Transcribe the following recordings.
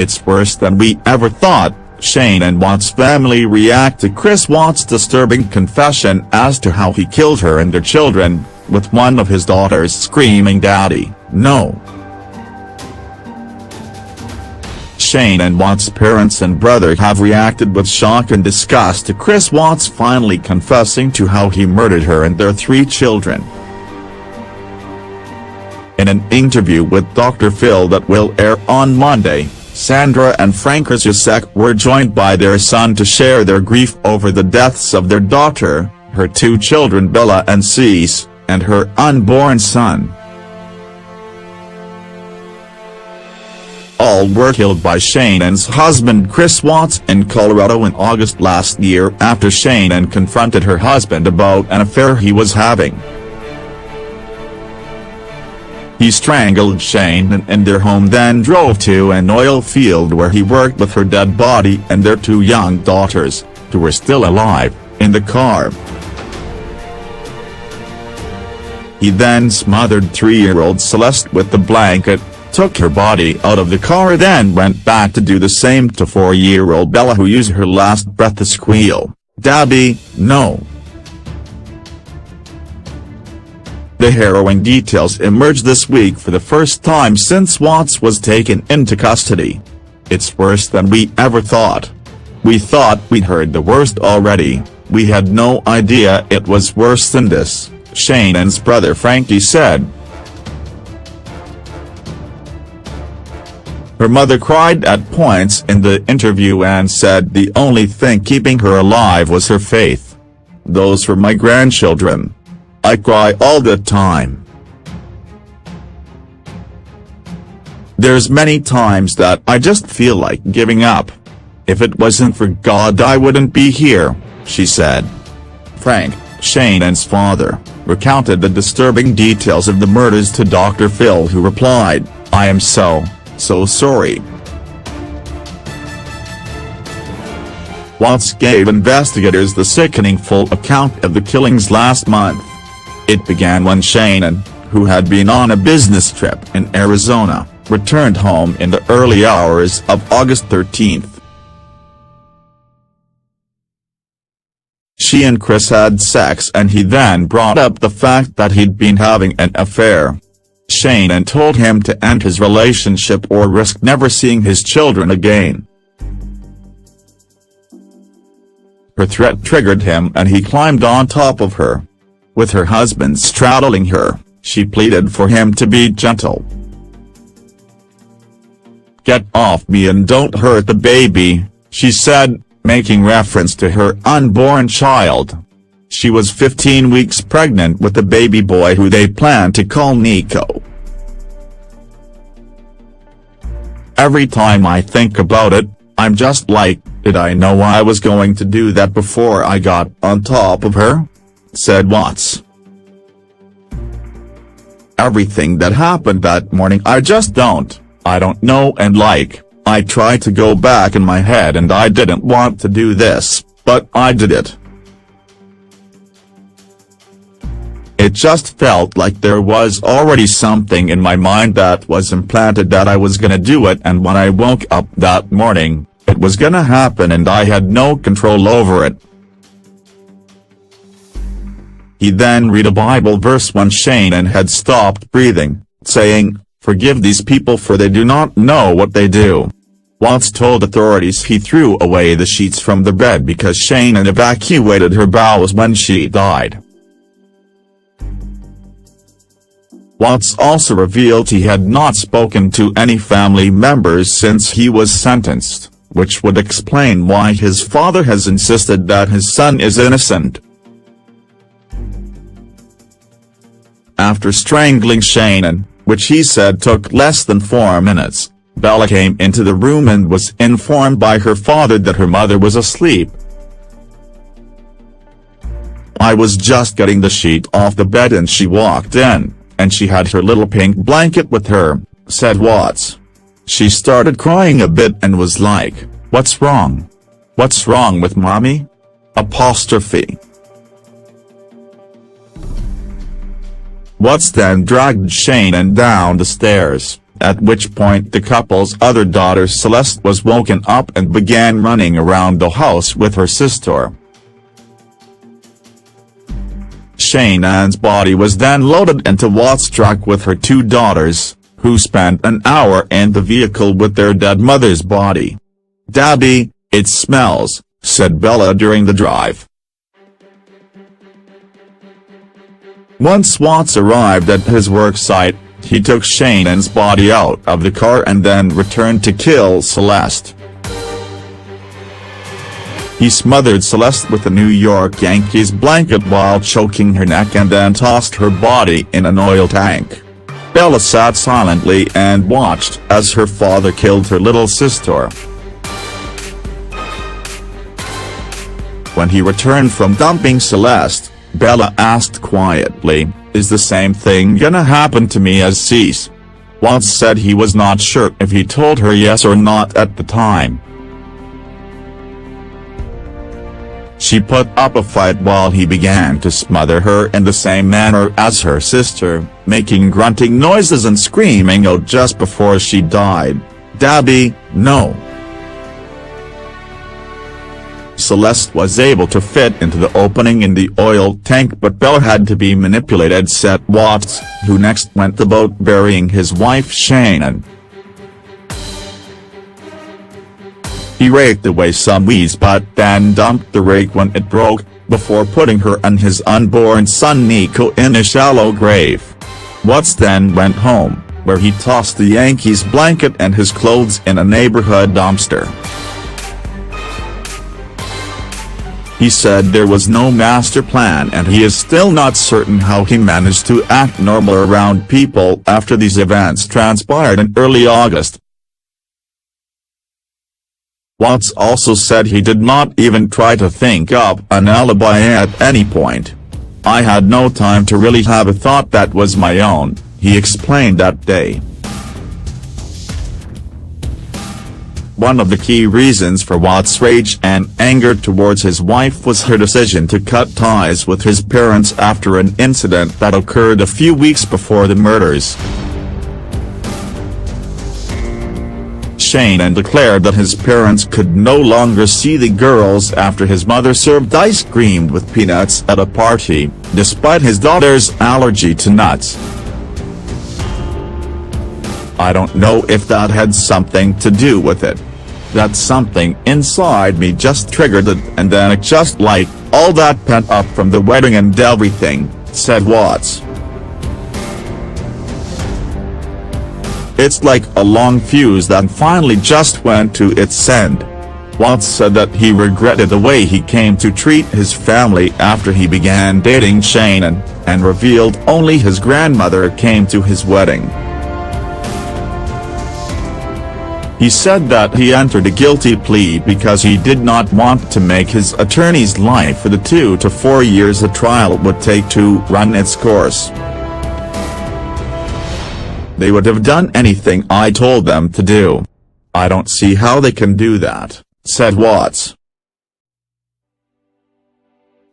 "It's worse than we ever thought." Shanann Watts' family react to Chris Watts' disturbing confession as to how he killed her and their children, with one of his daughters screaming, "Daddy, no." Shanann Watts' parents and brother have reacted with shock and disgust to Chris Watts finally confessing to how he murdered her and their 3 children. In an interview with Dr. Phil that will air on Monday, Sandra and Frank Krzyzewski were joined by their son to share their grief over the deaths of their daughter, her 2 children Bella and Cease, and her unborn son. All were killed by Shanann's husband Chris Watts in Colorado in August last year after Shanann confronted her husband about an affair he was having. He strangled Shanann in their home, then drove to an oil field where he worked with her dead body and their 2 young daughters, who were still alive, in the car. He then smothered 3-year-old Celeste with the blanket, took her body out of the car, then went back to do the same to 4-year-old Bella, who used her last breath to squeal, "Daddy, no." The harrowing details emerged this week for the first time since Watts was taken into custody. "It's worse than we ever thought. We thought we'd heard the worst already. We had no idea it was worse than this," Shanann's brother Frankie said. Her mother cried at points in the interview and said the only thing keeping her alive was her faith. "Those were my grandchildren. I cry all the time. There's many times that I just feel like giving up. If it wasn't for God I wouldn't be here," she said. Frank, Shanann's father, recounted the disturbing details of the murders to Dr. Phil, who replied, "I am so sorry." Watts gave investigators the sickening full account of the killings last month. It began when Shanann, who had been on a business trip in Arizona, returned home in the early hours of August 13th. She and Chris had sex and he then brought up the fact that he'd been having an affair. Shanann told him to end his relationship or risk never seeing his children again. Her threat triggered him and he climbed on top of her. With her husband straddling her, she pleaded for him to be gentle. "Get off me and don't hurt the baby," she said, making reference to her unborn child. She was 15 weeks pregnant with a baby boy who they planned to call Nico. "Every time I think about it, I'm just like, did I know I was going to do that before I got on top of her?" said Watts. "Everything that happened that morning I don't know, and I tried to go back in my head and I didn't want to do this, but I did it. It just felt like there was already something in my mind that was implanted that I was gonna do it, and when I woke up that morning, it was gonna happen and I had no control over it." He then read a Bible verse when Shanann had stopped breathing, saying, "Forgive these people for they do not know what they do." Watts told authorities he threw away the sheets from the bed because Shanann evacuated her bowels when she died. Watts also revealed he had not spoken to any family members since he was sentenced, which would explain why his father has insisted that his son is innocent. After strangling Shanann, which he said took less than 4 minutes, Bella came into the room and was informed by her father that her mother was asleep. "I was just getting the sheet off the bed and she walked in, and she had her little pink blanket with her," said Watts. "She started crying a bit and was like, 'What's wrong? What's wrong with mommy?' Apostrophe. Watts then dragged Shanann down the stairs, at which point the couple's other daughter Celeste was woken up and began running around the house with her sister. Shanann's body was then loaded into Watts' truck with her two daughters, who spent an hour in the vehicle with their dead mother's body. "Daddy, it smells," said Bella during the drive. Once Watts arrived at his work site, he took Shanann's body out of the car and then returned to kill Celeste. He smothered Celeste with a New York Yankees blanket while choking her neck and then tossed her body in an oil tank. Bella sat silently and watched as her father killed her little sister. When he returned from dumping Celeste, Bella asked quietly, "Is the same thing gonna happen to me as Cease?" Watts said he was not sure if he told her yes or not at the time. She put up a fight while he began to smother her in the same manner as her sister, making grunting noises and screaming out just before she died, "Daddy, no." Celeste was able to fit into the opening in the oil tank, but Bella had to be manipulated, said Watts, who next went about burying his wife Shanann. He raked away some weeds but then dumped the rake when it broke, before putting her and his unborn son Nico in a shallow grave. Watts then went home, where he tossed the Yankees blanket and his clothes in a neighborhood dumpster. He said there was no master plan and he is still not certain how he managed to act normal around people after these events transpired in early August. Watts also said he did not even try to think up an alibi at any point. "I had no time to really have a thought that was my own," he explained that day. One of the key reasons for Watts' rage and anger towards his wife was her decision to cut ties with his parents after an incident that occurred a few weeks before the murders. Shanann declared that his parents could no longer see the girls after his mother served ice cream with peanuts at a party, despite his daughter's allergy to nuts. "I don't know if that had something to do with it. That something inside me just triggered it and then it just like all that pent up from the wedding and everything," said Watts. "It's like a long fuse that finally just went to its end." Watts said that he regretted the way he came to treat his family after he began dating Shanann, and revealed only his grandmother came to his wedding. He said that he entered a guilty plea because he did not want to make his attorney's life for the 2 to 4 years the trial would take to run its course. "They would have done anything I told them to do. I don't see how they can do that," said Watts.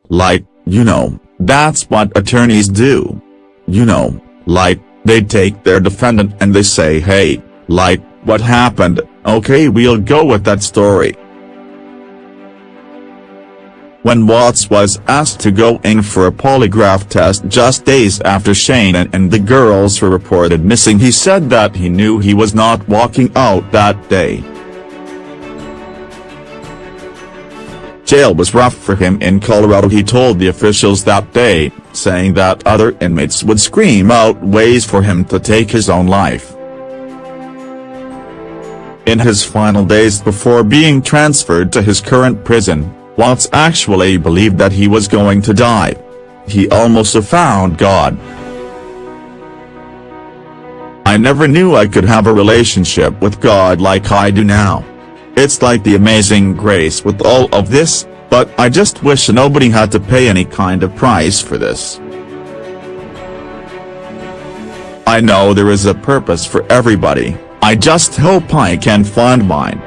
"Like, that's what attorneys do. Like, they take their defendant and they say, hey, like, what happened, okay, we'll go with that story." When Watts was asked to go in for a polygraph test just days after Shanann and the girls were reported missing, he said that he knew he was not walking out that day. Jail was rough for him in Colorado, he told the officials that day, saying that other inmates would scream out ways for him to take his own life. In his final days before being transferred to his current prison, Watts actually believed that he was going to die. He almost found God. "I never knew I could have a relationship with God like I do now. It's like the amazing grace with all of this, but I just wish nobody had to pay any kind of price for this. I know there is a purpose for everybody, I just hope I can find mine."